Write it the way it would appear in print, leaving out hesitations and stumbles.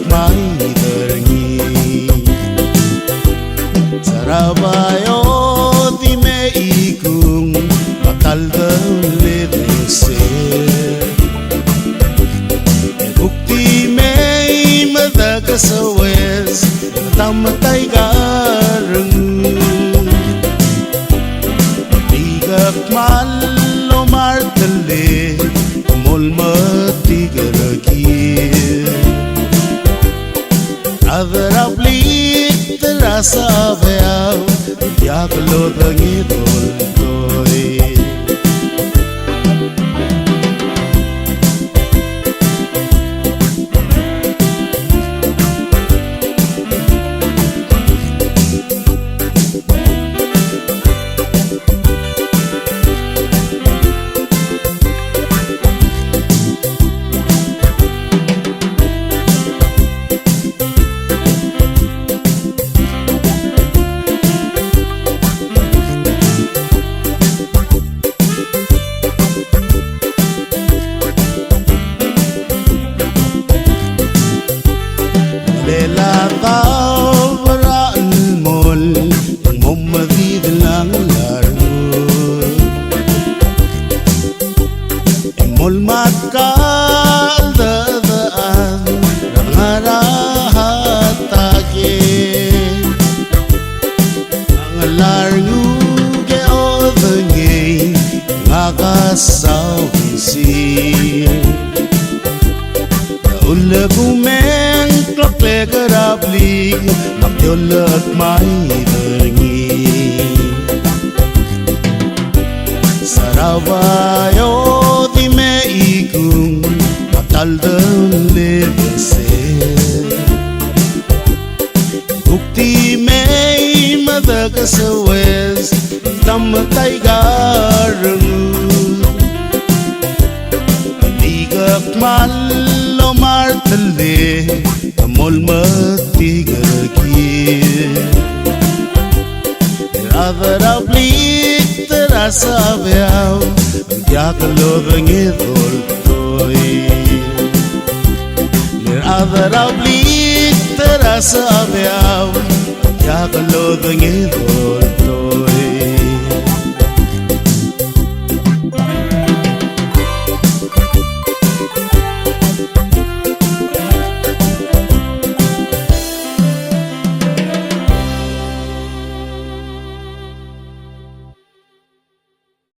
mai derni Sarabayo di me ikung bakal le se Bukti me madaga sa wes tamatay garang Bigak malo martali mulmati garagi Adarabli terasa veaw yaklo dangi toltoy Lela tao beraan mol Muhammadi dalang laru Mol matkal dadaan Rangarahat take Ang laru ke o dengay Ngakasaw kisir Ula kumeng klokle karabli Magyolat may derni Sarabayo di me ikung Bakal le se Bukti me madaga sa wes Tamatay garang Bigak malo martali amol mati garagi Adarabli terasa veaw yaklo dangi toltoy Adarabli terasa veaw yaklo dangi toltoy